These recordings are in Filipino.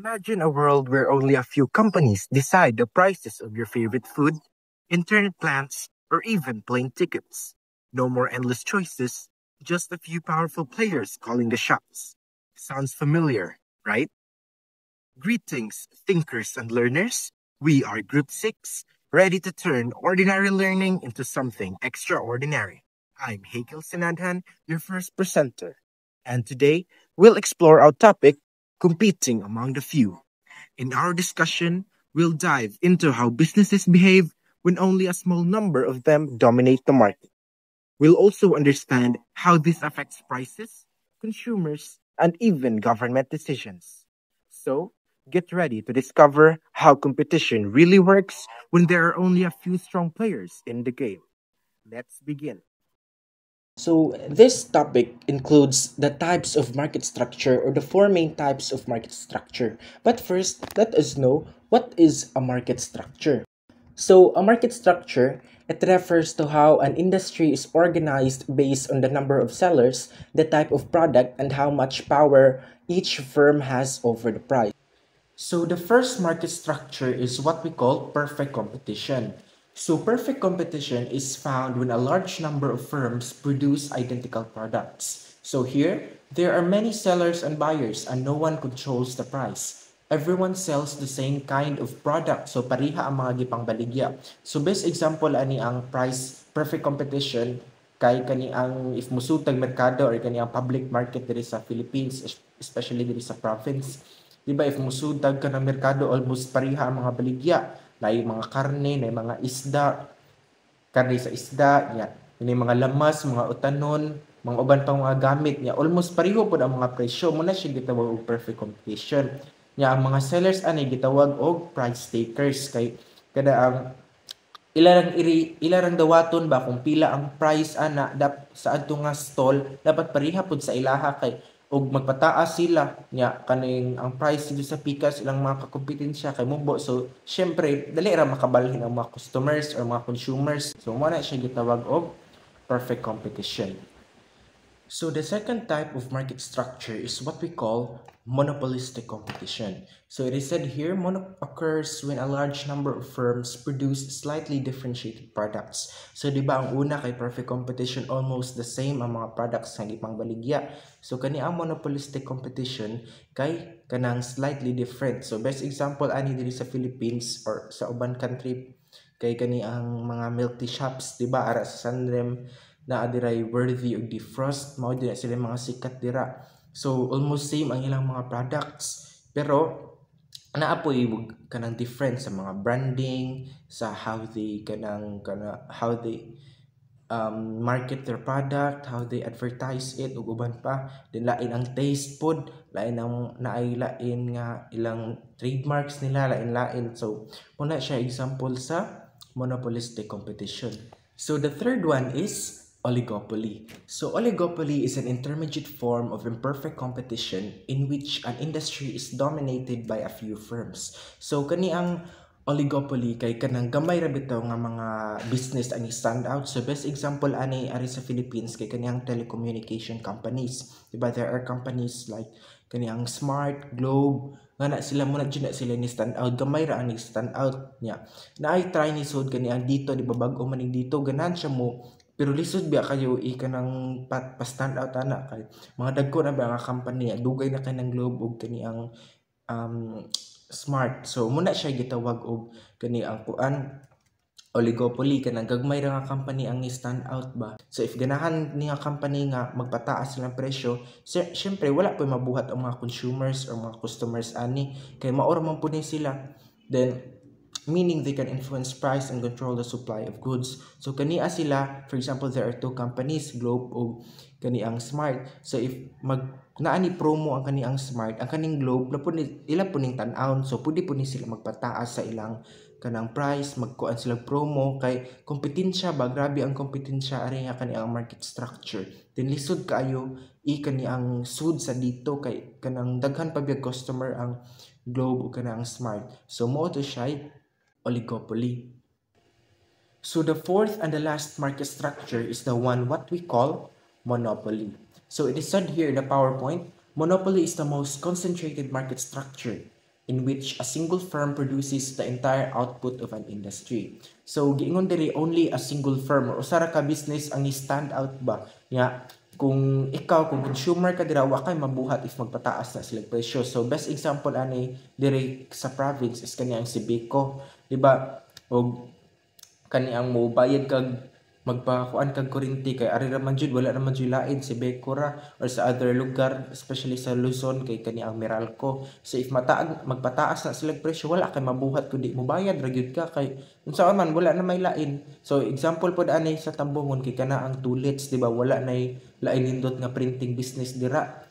Imagine a world where only a few companies decide the prices of your favorite food, internet plans, or even plane tickets. No more endless choices, just a few powerful players calling the shots. Sounds familiar, right? Greetings, thinkers and learners. We are Group 6, ready to turn ordinary learning into something extraordinary. I'm Hakel Sinadhan, your first presenter. And today, we'll explore our topic, competing among the few. In our discussion, we'll dive into how businesses behave when only a small number of them dominate the market. We'll also understand how this affects prices, consumers, and even government decisions. So, get ready to discover how competition really works when there are only a few strong players in the game. Let's begin. So, this topic includes the types of market structure or the four main types of market structure. But first, let us know what is a market structure. So, a market structure, it refers to how an industry is organized based on the number of sellers, the type of product, and how much power each firm has over the price. So the first market structure is what we call perfect competition. So perfect competition is found when a large number of firms produce identical products. So here, there are many sellers and buyers and no one controls the price. Everyone sells the same kind of product, so pariha ang mga gipangbaligya. So best example ani ang price perfect competition kay kani ang if musutag merkado or kani ang public market diri sa Philippines, especially diri sa province. Di ba if musudag ka ng merkado, almost pariha ang mga baligya. Lain mga karne, na mga isda, karne sa isda, niya. Ini mga lamas, mga utanon, mga uban pang mga gamit niya. Almost pareho po ang mga presyo. Muna siya gitawag og perfect competition. Niya ang mga sellers ani gitawag og price takers kay kada ang ilarang dawaton ba kung pila ang price ana sa adto nga stall dapat pareha pud sa ilaha kay ug magpataas sila nya kaning ang price dito sa pikas ilang mga kakompetensya kay mubo so syempre dali ra makabalhin ang mga customers or mga consumers so mo na siya gitawag og perfect competition. So the second type of market structure is what we call monopolistic competition. So it is said here, occurs when a large number of firms produce slightly differentiated products. So di ba ang una kay perfect competition almost the same ang mga products nga gipang baligya. So kani ang monopolistic competition kay kanang slightly different. So best example ani diri sa Philippines or sa uban country kay kani ang mga milk tea shops, di ba ara sa Sanrem na adiray worthy og defrost mao din sila mga sikat dira so almost same ang ilang mga products pero naapoy kanang different sa mga branding sa how they how they market their product, how they advertise it ug uban pa din lain ang taste pod lain ang naay lain nga ilang trademarks nila lain-lain so muna siya example sa monopolistic competition. So the third one is oligopoly. So oligopoly is an intermediate form of imperfect competition in which an industry is dominated by a few firms. So kani ang oligopoly kay kanang gamay ra bitaw nga mga business ani stand out. So best example ani ari sa Philippines kay kaniyang telecommunication companies. Diba there are companies like kaniyang Smart, Globe, nga na sila muna dyan na sila ni stand out gamay ra ani stand out niya na ay try ni sud kani ang dito di ba bag-o man dito ganan siya mo pero lisod biya kayo ika ng pa stand out ana kay mga dagko na ba nga company dugay na kay ng Globe ug kani ang Smart so muna siya gitawag og kani ang kuan oligopoly kanang gagmay ra nga company ang ni-stand out ba. So if ganahan ni nga company nga magpataas sila ng presyo, syempre wala pa mabuhat ang mga consumers or mga customers ani kay maor man pud ni sila. Then meaning they can influence price and control the supply of goods. So kania sila, for example, there are two companies, Globe o kani ang Smart. So if naani promo ang kani ang Smart, ang kaning Globe na pud ila pud ning tan-awon. So pudi pud ni sila magpataas sa ilang kanang price magkuan sila promo kay kompetensya ba grabe ang kompetensya ari nga kani ang market structure then lisod kaayo kani ang sud sa dito kay kanang daghan pa biag customer ang Globe o kanang Smart so mo to siya oligopoly. So the fourth and the last market structure is the one what we call monopoly. So it is said here in the PowerPoint, monopoly is the most concentrated market structure. in which a single firm produces the entire output of an industry. So giingon diri only a single firm or usa ra ka business ang stand out ba nya kung ikaw kung consumer ka dira wa kay mabuhat if magpataas na sila presyo. So best example ani diri sa province is kani ang si Biko, di ba? Og kani ang mobayad kag magpakuan kag kuryente kay ari ra man jud wala naman jud lain si Becora or sa other lugar especially sa Luzon kay kani ang Meralco. So if magpataas na sila presyo wala kay mabuhat kundi mobayad ra gyud ka kay unsa man wala na may lain. So example pod ani sa Tambungon kay kana ang Tulits di ba wala nay lain nindot nga printing business dira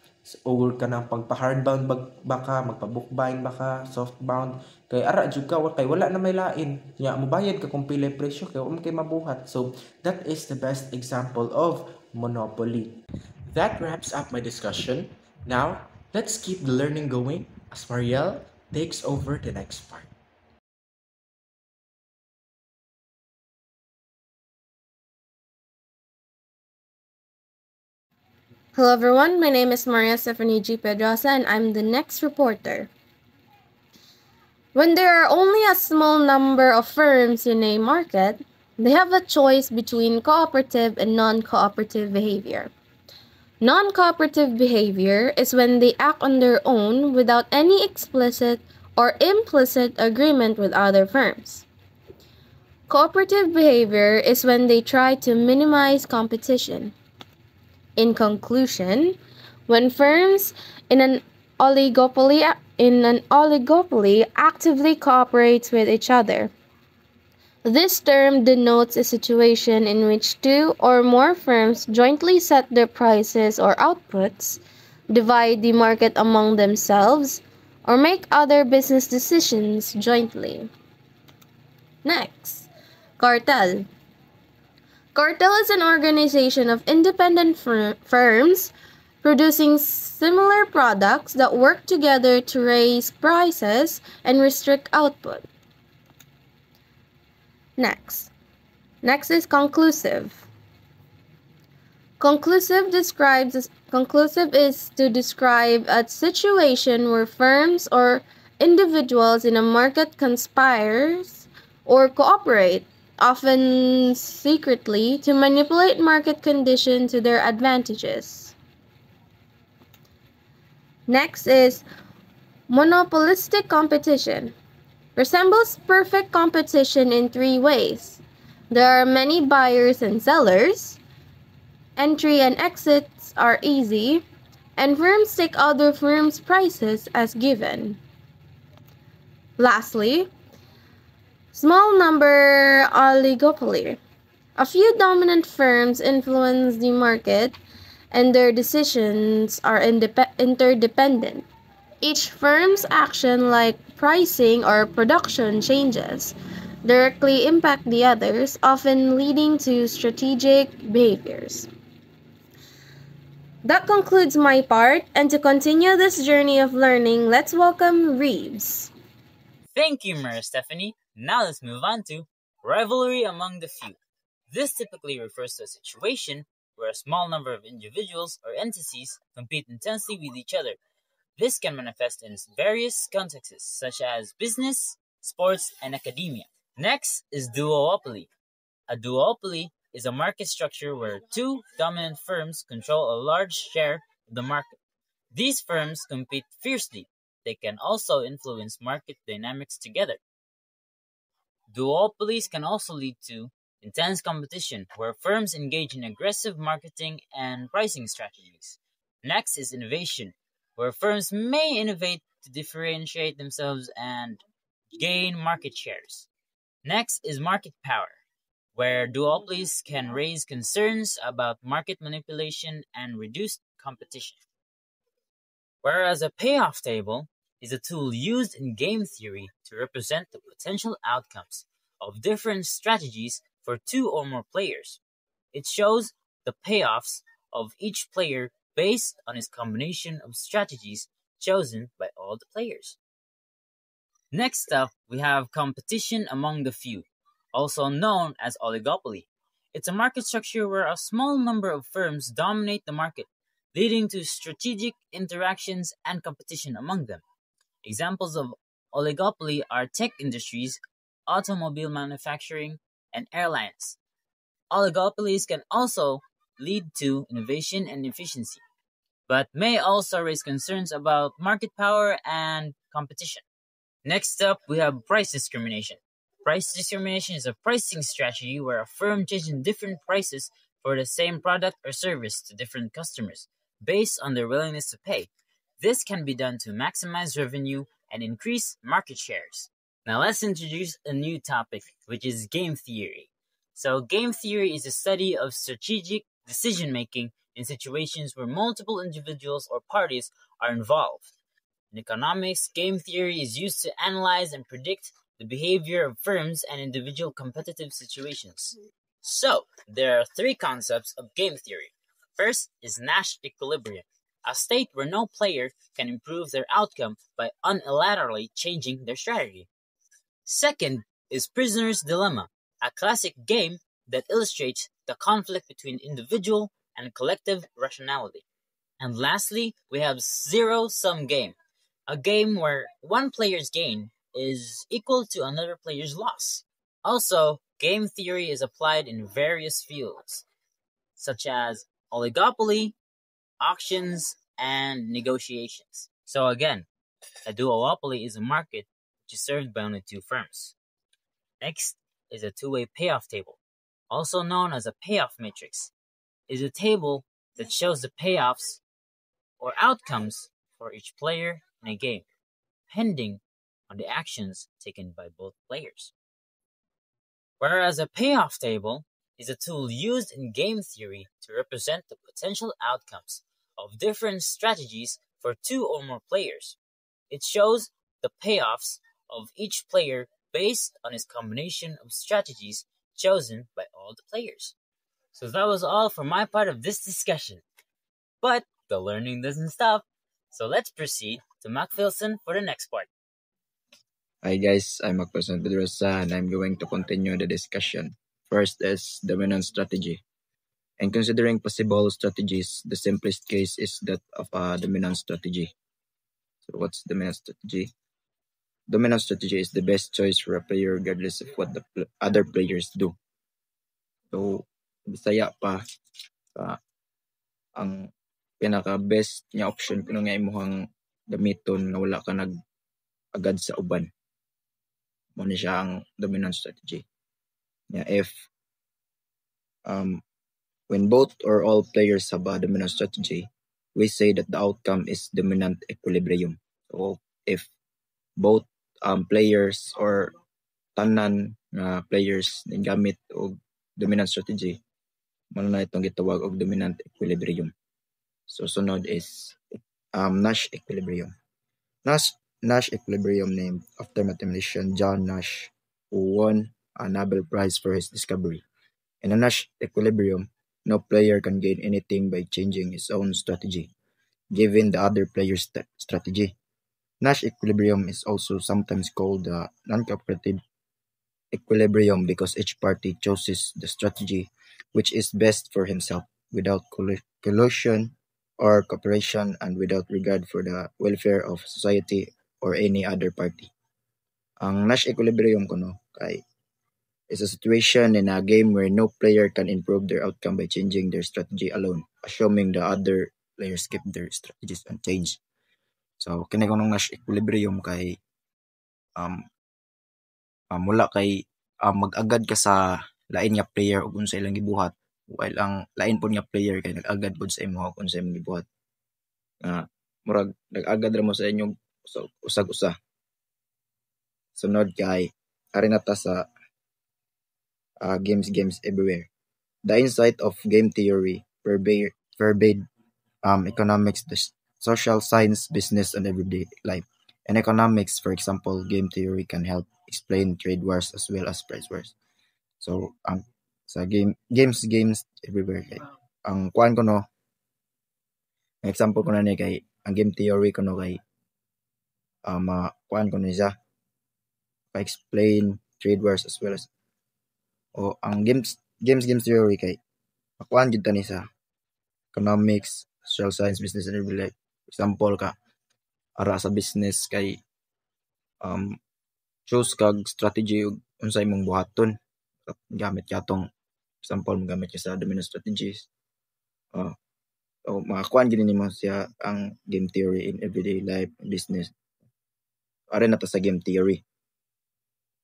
or ka ng pagpa-hardbound baka, magpa-bookbind baka, softbound. Kay ara jud ka kay wala na may lain. Nya mobayad ka kung pila presyo kay kay mabuhat. So that is the best example of monopoly. That wraps up my discussion. Now, let's keep the learning going as Marielle takes over the next part. Hello everyone, my name is Maria Stephanie G. Pedrosa and I'm the next reporter. When there are only a small number of firms in a market, they have a choice between cooperative and non-cooperative behavior. Non-cooperative behavior is when they act on their own without any explicit or implicit agreement with other firms. Cooperative behavior is when they try to minimize competition. In conclusion, when firms in an oligopoly actively cooperates with each other, this term denotes a situation in which two or more firms jointly set their prices or outputs, divide the market among themselves, or make other business decisions jointly. Next, cartel. Cartel is an organization of independent firms producing similar products that work together to raise prices and restrict output. Next is conclusive. Conclusive is to describe a situation where firms or individuals in a market conspires or cooperate, often secretly, to manipulate market conditions to their advantages. Next is monopolistic competition. Resembles perfect competition in three ways. There are many buyers and sellers, entry and exits are easy, and firms take other firms' prices as given. Lastly, small number oligopoly. A few dominant firms influence the market and their decisions are interdependent. Each firm's action, like pricing or production changes, directly impact the others, often leading to strategic behaviors. That concludes my part, and to continue this journey of learning, let's welcome Reeves. Thank you, Maria Stephanie. Now let's move on to rivalry among the few. This typically refers to a situation where a small number of individuals or entities compete intensely with each other. This can manifest in various contexts, such as business, sports, and academia. Next is duopoly. A duopoly is a market structure where two dominant firms control a large share of the market. These firms compete fiercely. They can also influence market dynamics together. Duopolies can also lead to intense competition, where firms engage in aggressive marketing and pricing strategies. Next is innovation, where firms may innovate to differentiate themselves and gain market shares. Next is market power, where duopolies can raise concerns about market manipulation and reduced competition. Whereas a payoff table is a tool used in game theory to represent the potential outcomes of different strategies for two or more players. It shows the payoffs of each player based on his combination of strategies chosen by all the players. Next up, we have competition among the few, also known as oligopoly. It's a market structure where a small number of firms dominate the market, leading to strategic interactions and competition among them. Examples of oligopoly are tech industries, automobile manufacturing, and airlines. Oligopolies can also lead to innovation and efficiency, but may also raise concerns about market power and competition. Next up, we have price discrimination. Price discrimination is a pricing strategy where a firm charges different prices for the same product or service to different customers based on their willingness to pay. This can be done to maximize revenue and increase market shares. Now let's introduce a new topic, which is game theory. So game theory is the study of strategic decision making in situations where multiple individuals or parties are involved. In economics, game theory is used to analyze and predict the behavior of firms and individual competitive situations. So, there are three concepts of game theory. First is Nash equilibrium, a state where no player can improve their outcome by unilaterally changing their strategy. Second is prisoner's dilemma, a classic game that illustrates the conflict between individual and collective rationality. And lastly, we have zero-sum game, a game where one player's gain is equal to another player's loss. Also, game theory is applied in various fields, such as oligopoly, auctions, and negotiations. So again, a duopoly is a market which is served by only two firms. Next is a two-way payoff table, also known as a payoff matrix. It is a table that shows the payoffs or outcomes for each player in a game, depending on the actions taken by both players. Whereas a payoff table is a tool used in game theory to represent the potential outcomes of different strategies for two or more players. It shows the payoffs of each player based on his combination of strategies chosen by all the players. So that was all for my part of this discussion. But the learning doesn't stop, so let's proceed to Macpherson for the next part. Hi guys, I'm Macpherson Pedrosa and I'm going to continue the discussion. First is dominant strategy. And considering possible strategies, the simplest case is that of a dominant strategy. So what's dominant strategy? Dominant strategy is the best choice for a player regardless of what the other players do. So, bisaya pa, ang pinaka-best nga option kuno nga imuhang gamiton nga wala ka nag-agad sa uban. Mo ni siya ang dominant strategy. Yeah, if when both or all players have a dominant strategy, we say that the outcome is dominant equilibrium. So if both players or tanan nga players gamit og dominant strategy, mao na itong gitawag og dominant equilibrium. So sunod is Nash equilibrium. Nash equilibrium named after mathematician John Nash, who won a Nobel Prize for his discovery. In a Nash equilibrium, no player can gain anything by changing his own strategy, given the other player's strategy. Nash equilibrium is also sometimes called the non-cooperative equilibrium because each party chooses the strategy which is best for himself without collusion or cooperation and without regard for the welfare of society or any other party. Ang Nash equilibrium kuno kay is a situation in a game where no player can improve their outcome by changing their strategy alone, assuming the other players keep their strategies unchanged. So kini kunong Nash equilibrium kay mula kay mag-agad ka sa lain nga player ug unsa ilang gibuhat while ang lain pod nga player kay nag-agad pod sa imo ug unsa imong gibuhat. Murag nag-agad ra mo sa inyong usag-usa. Sunod kay ari na ta sa games everywhere. The insight of game theory pervade economics, the social science, business, and everyday life. In economics, for example, game theory can help explain trade wars as well as price wars. So, sa games everywhere. Kay, ang kuan ko no, ang example ko na ni kay, ang game theory ko no kay, kuan ko ni siya, pa-explain trade wars as well as, ang games theory kay, kuan gid ta ni sa economics, social science, business, and everyday life. Example ka, ara sa business kay choose kag strategy ug unsay imong buhaton. Gamit katong example magamit ka sa dominant strategies. Makakuan gid nimo siya ang game theory in everyday life and business. Are na ta sa game theory.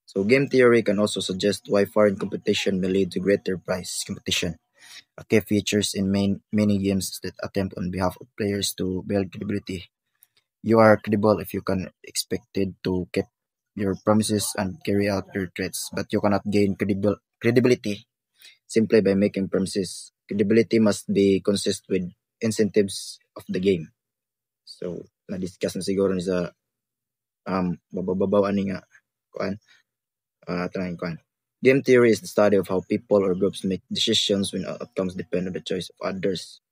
So game theory can also suggest why foreign competition may lead to greater price competition. A key features in many games that attempt on behalf of players to build credibility. You are credible if you can expected to keep your promises and carry out your threats, but you cannot gain credibility simply by making promises. Credibility must be consistent with incentives of the game. So na-discuss na siguro ni sa babaw ani nga kuan kuan. Game theory is the study of how people or groups make decisions when outcomes depend on the choice of others.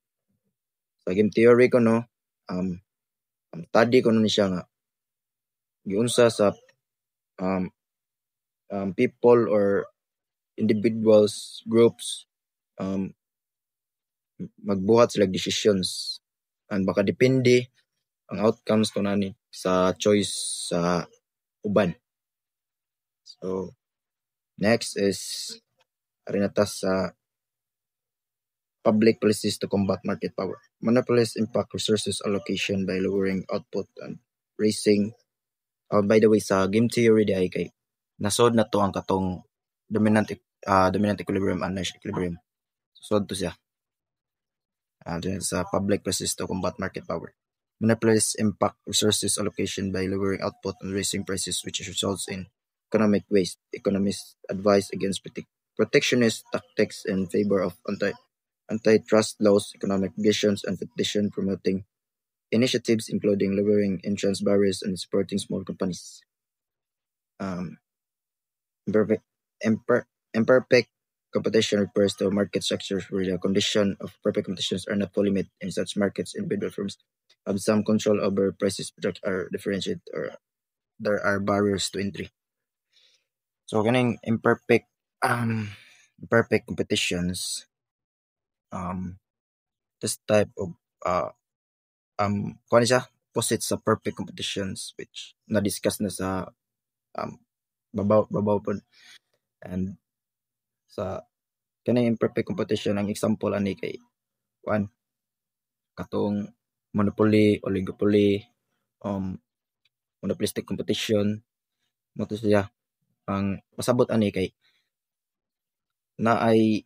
Sa game theory ko no, ang study ko no ni siya nga giunsa sa people or individuals, groups, magbuhat sila decisions and baka depende ang outcomes ko nani sa choice sa uban. So next is arinata sa public policies to combat market power. Monopolies impact resources allocation by lowering output and raising. By the way, sa game theory di ay kay nasod na to ang katong dominant equilibrium and Nash equilibrium. Sod to siya. Sa public policies to combat market power. Monopolies impact resources allocation by lowering output and raising prices, which results in economic waste. Economists advise against protectionist tactics in favor of antitrust laws, economic regulations, and competition promoting initiatives including lowering entrance barriers and supporting small companies. Imperfect competition refers to market structures where the condition of perfect competitions are not fully met. In such markets, individual firms have some control over prices that are differentiated or there are barriers to entry. So kaning imperfect competitions, this type of kuan siya opposite sa perfect competitions which na-discuss na sa babaw po. And sa kaning imperfect competition, ang example ani kay kuan katong monopoly, oligopoly, monopolistic competition. Mo to siya ang pasabot ani kay naay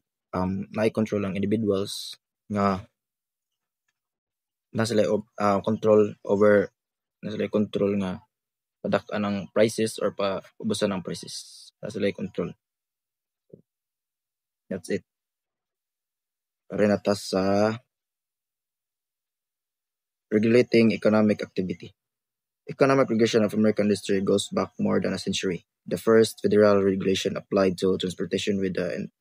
control ang individuals nga na sila control over na sila control nga padak-an ang prices or paubusan ang prices. Na sila control. That's it. Renata sa regulating economic activity. Economic regulation of American industry goes back more than a century. The first federal regulation applied to transportation with the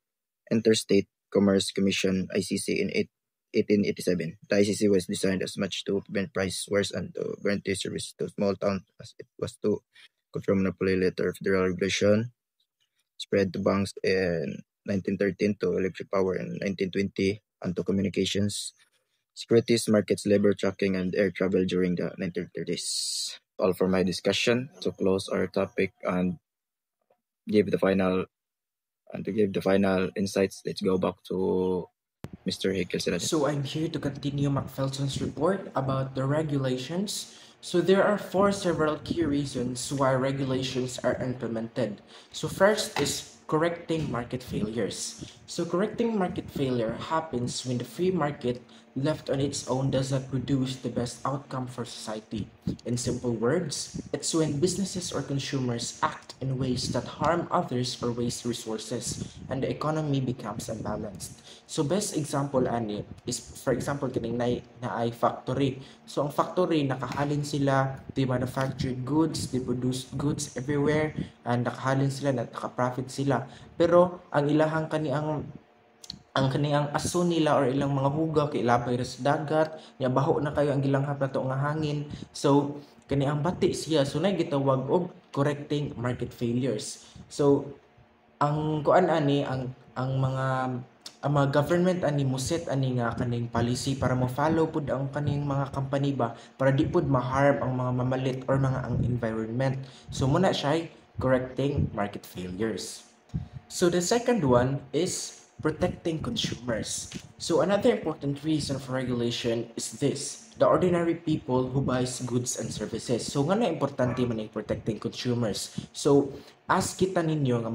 Interstate Commerce Commission (ICC) in 1887. The ICC was designed as much to prevent price wars and to guarantee service to small towns as it was to control monopoly. Later, federal regulation spread to banks in 1913, to electric power in 1920, and to communications, securities markets, labor tracking, and air travel during the 1930s. All for my discussion. To close our topic and give the final insights, let's go back to Mr. Hikel. So I'm here to continue McPherson's report about the regulations. So there are several key reasons why regulations are implemented. So first is correcting market failures. So correcting market failure happens when the free market left on its own does not produce the best outcome for society. In simple words, it's when businesses or consumers act in ways that harm others or waste resources and the economy becomes unbalanced. So best example ani is, for example, kining na ay factory. So ang factory, nakahalin sila, they manufactured goods, they produced goods everywhere, and nakahalin sila, naka-profit sila. Pero ang ilahang kaniang aso nila or ilang mga hugaw kay labay ra sa dagat, nya baho na kayo ang gilanghap nato nga hangin. So kani ang bati siya, so nay gitawag og correcting market failures. So ang kuan ani ang mga ang mga government ani mo set ani nga kaning policy para mo follow pud ang kaning mga company ba para di pud ma-harm ang mga mamalit or mga ang environment. So muna siya correcting market failures. So the second one is protecting consumers. So another important reason for regulation is this: the ordinary people who buys goods and services. So nga na importante man ay protecting consumers. So as kita ninyo nga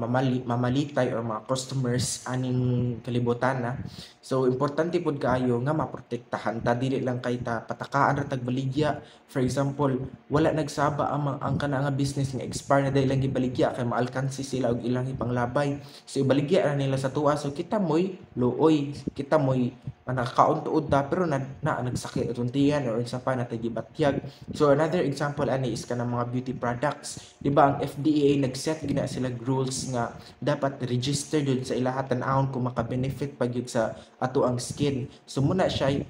mamalitay or mga customers aning kalibutan na, so importante pud kaayo nga maprotektahan ta, dili lang kay ta patakaan ra tag baligya. For example, wala nagsaba ang kana nga business nga expire na dahil lang gibaligya kay maalkansi sila og ilang ipanglabay. So ibaligya ra nila sa tuwa, so kita moy luoy, kita moy nakakaon-tuod ta pero nagsakit atong tiyan or unsa pa natay gibatyag. So another example ani is kanang mga beauty products. Di ba ang FDA nag-set gina sila rules nga dapat register jud sa ilaha tan-awon kung maka-benefit pa gyud sa ato ang skin. So muna siya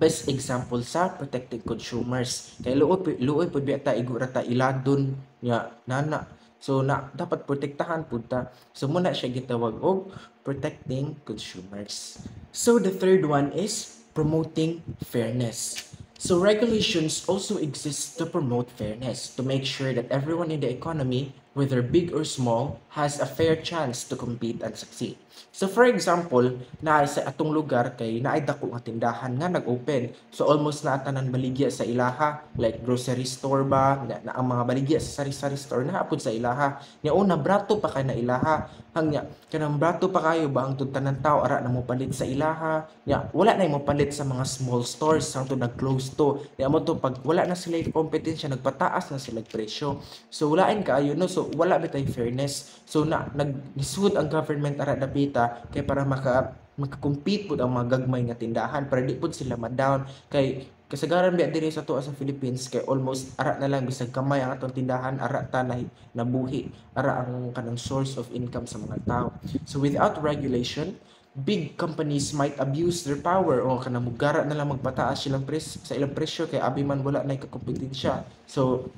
best example sa protecting consumers. Kay luoy pud ta igura ta iladon nya nana. So dapat protektahan pud ta. So muna siya gitawag og protecting consumers. So the third one is promoting fairness. So regulations also exist to promote fairness, to make sure that everyone in the economy, whether big or small, has a fair chance to compete and succeed. So for example, naay sa atong lugar kay naay dako nga tindahan nga nag-open. So almost na tanan baligya sa ilaha, like grocery store ba, na ang mga baligya sa sari-sari store na apod sa ilaha. Nya una brato pa kay na ilaha. Hangnya kanang brato pa kayo ba ang tanan tao ara na mo palit sa ilaha. Nya wala na mo palit sa mga small stores sang to nag-close to. Nya mo to pag wala na sila kompetensya, nagpataas na sila presyo. So walain kaayo no, so wala bitay fairness. So nagnisud ang government ara dapita kay para maka-compete pud ang mga gagmay nga tindahan para di pud sila ma-down. Kay kasagaran biya diri sa tuwa sa Philippines kay almost ara na lang bisag kamay ang atong tindahan, ara ta na nabuhi, ara ang kanang source of income sa mga tao. So without regulation, big companies might abuse their power o kanang mugara na lang magpataas silang sa ilang presyo kay abi man wala na kompetensya. So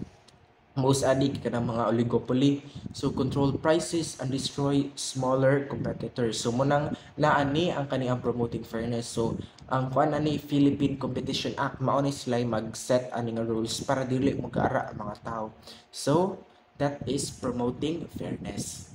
most adik ka ng mga oligopoly, so control prices and destroy smaller competitors. So munang naani ang kaniyang promoting fairness. So ang kuan ani Philippine Competition Act mao ni sila mag-set ani nga rules para dili mo kaara ang mga tao. So that is promoting fairness.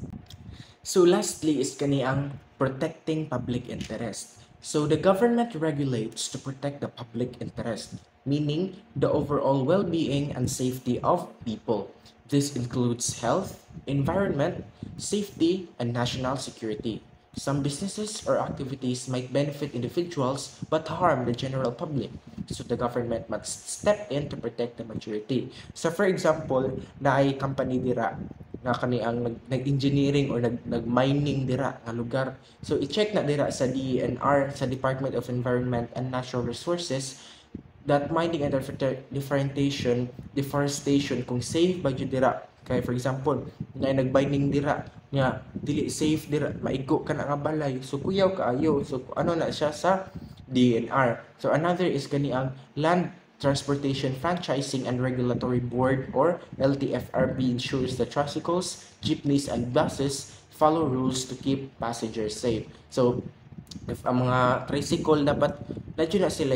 So lastly is kaniyang protecting public interest. So the government regulates to protect the public interest, meaning the overall well-being and safety of people. This includes health, environment, safety, and national security. Some businesses or activities might benefit individuals but harm the general public. So the government must step in to protect the majority. So for example, naay company dira nga kaniyang nag-engineering or nag-mining dira nga lugar. So i-check na dira sa DENR, sa Department of Environment and Natural Resources, that mining and deforestation kung safe ba jud dira. Kay for example, nga nag-mining dira nga dili safe dira, maigo ka na nga balay. So kuyaw kaayo. So ano na siya sa DENR. So another is kaniyang Land Transportation Franchising and Regulatory Board or LTFRB ensures that tricycles, jeepneys, and buses follow rules to keep passengers safe. So if ang mga tricycle dapat na sila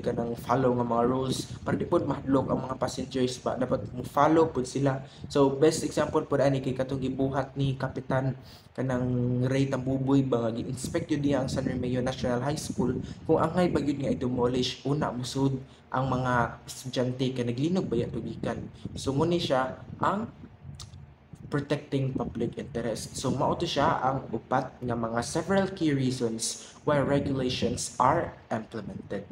kanang follow nga mga rules para di pod mahadlok ang mga passengers ba, dapat mo follow pod sila. So best example pod ani kay katong gibuhat ni Kapitan kanang Ray Tambuboy ba nga gi-inspect yun diya ang San Remigio National High School kung angay ba yun nga i-demolish, una musud ang mga estudyante kay naglinog ba tubikan. So muni siya ang protecting public interest. So mao to siya ang upat nga mga several key reasons why regulations are implemented.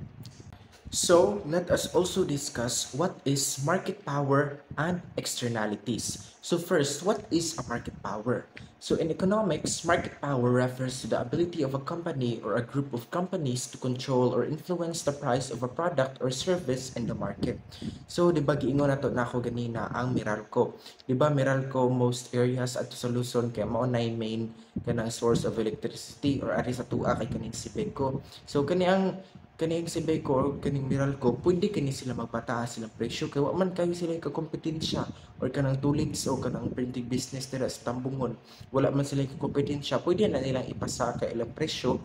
So let us also discuss what is market power and externalities. So first, what is a market power? So in economics, market power refers to the ability of a company or a group of companies to control or influence the price of a product or service in the market. So di ba giingon nato nako ganina ang Meralco. Di ba Meralco most areas at sa Luzon kay mao nay main kanang source of electricity or ari sa tuwa kay kaning Sibeco. So kani ang kaning si Beko or kaning Meralco, pwede kani sila magpataas silang presyo kay wa man kayo sila kakompetensya or kanang tulids o kanang printing business nila sa Tambungon. Wala man sila kakompetensya, pwede na nilang ipasa ka ilang presyo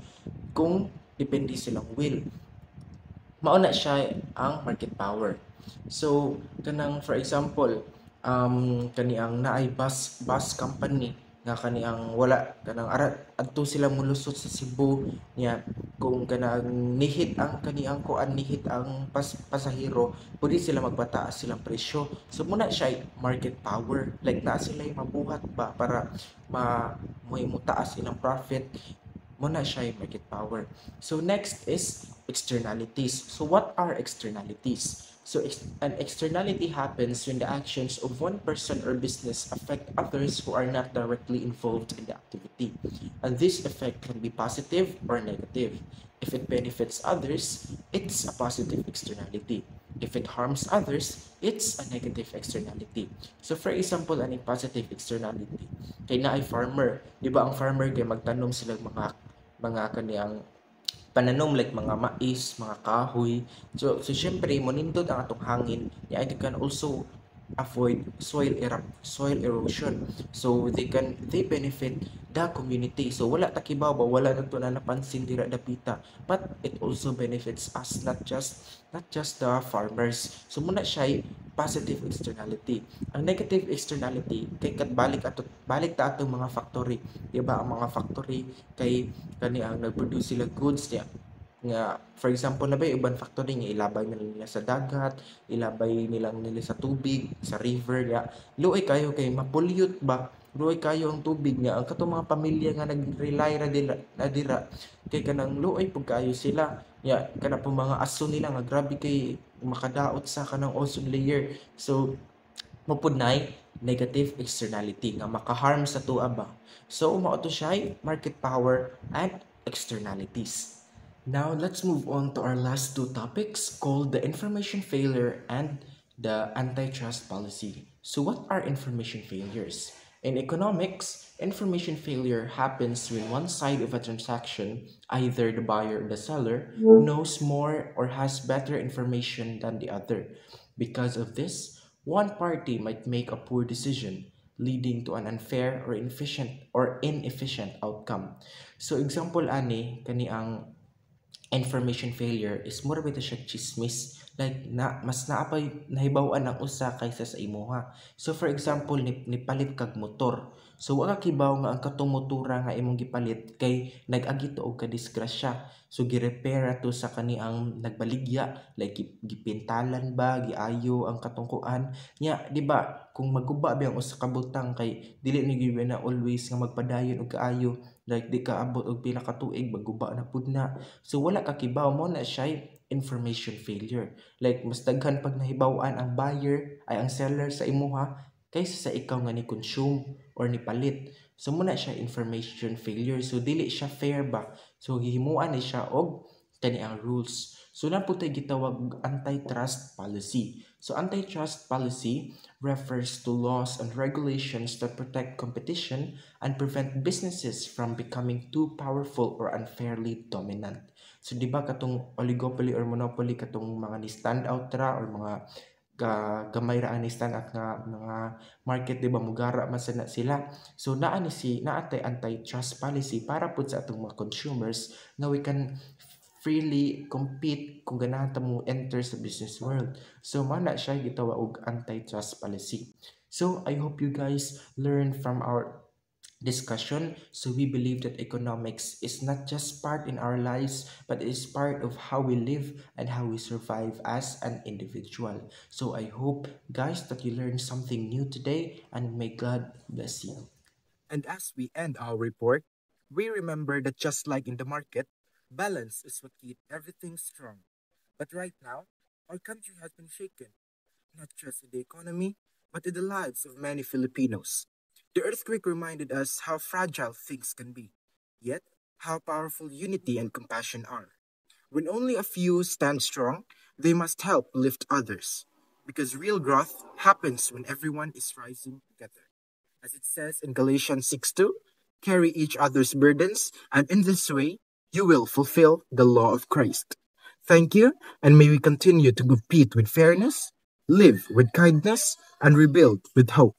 kung depende silang will. Mauna siya ang market power. So kanang for example, kaniang naay bus company nga kaniang wala kanang adto sila mulusot sa Cebu niya kung kanang nihit ang kaniang kuan nihit ang pasahero pwede sila magpataas silang presyo. So muna siya market power, like naa sila mabuhat ba para may mutaas silang profit, muna siya market power. So next is externalities. So what are externalities? So an externality happens when the actions of one person or business affect others who are not directly involved in the activity. And this effect can be positive or negative. If it benefits others, it's a positive externality. If it harms others, it's a negative externality. So for example, any positive externality, kay na ay farmer, di ba ang farmer kay magtanom sila mga kaniyang pananom like mga mais, mga kahoy. So syempre monindot ang atong hangin, yeah, they can also avoid soil erosion. So they benefit the community. So wala takibaw ba, wala na to na napansin dira dapita, but it also benefits us, not just the farmers. So muna siya positive externality. Ang negative externality kay balik ta atong mga factory, di ba? Ang mga factory kay kani ang nagproduce sila goods niya nga for example na ba ibang factory nga ilabay nila sa dagat, ilabay nila sa tubig, sa river ya. Luoy kayo kay mapollute ba? Luoy kayo ang tubig nga ang katong mga pamilya nga nag-rely na dira kay kanang luoy pug kayo sila. Ya, kana po mga aso nila nga grabe kay makadaot sa kanang ozone layer. So mapudnay negative externality nga makaharm sa tuwa ba. So mao to siya market power and externalities. Now, let's move on to our last two topics called the information failure and the antitrust policy. So, what are information failures? In economics, information failure happens when one side of a transaction, either the buyer or the seller, knows more or has better information than the other. Because of this, one party might make a poor decision, leading to an unfair or inefficient outcome. So, example ani kani ang information failure is mura bitaw siya chismis, like mas naapay nahibaw-an ang usa kaysa sa imuha. So for example nipalit kag motor, so wala kibaw nga ang katong motora nga imong gipalit kay nag-agi to og kadisgrasya, so gi-repair ato sa kaniang nagbaligya, like gipintalan ba giayo ang katungkuan nya, di ba? Kung maguba ba ang usa ka butang kay dili ni gyud na always nga magpadayon og kaayo, like di ka abot og pila ka tuig maguba na pud na. So wala ka kibaw, mo na siya information failure. Like mas daghan pag nahibaw-an ang buyer ay ang seller sa imuha kaysa sa ikaw nga ni consume or ni palit. So muna siya information failure. So dili siya fair ba? So gihimuan ni siya og kani ang rules. So na po tayo gitawag antitrust policy. So antitrust policy refers to laws and regulations that protect competition and prevent businesses from becoming too powerful or unfairly dominant. So di ba katong oligopoly or monopoly katong mga ni stand out ra or mga gamay ra ni stand out nga mga market, di ba mugara man sila. So naatay antitrust policy para pud sa atong mga consumers na we can freely compete kung ganahan ta mo enter sa business world. So mana siya gitawag og antitrust policy. So I hope you guys learn from our discussion. So we believe that economics is not just part in our lives, but it is part of how we live and how we survive as an individual. So I hope guys that you learned something new today, and may God bless you. And as we end our report, we remember that just like in the market, balance is what keeps everything strong. But right now, our country has been shaken, not just in the economy, but in the lives of many Filipinos. The earthquake reminded us how fragile things can be, yet how powerful unity and compassion are. When only a few stand strong, they must help lift others. Because real growth happens when everyone is rising together. As it says in Galatians 6:2, carry each other's burdens, and in this way, you will fulfill the law of Christ. Thank you, and may we continue to compete with fairness, live with kindness, and rebuild with hope.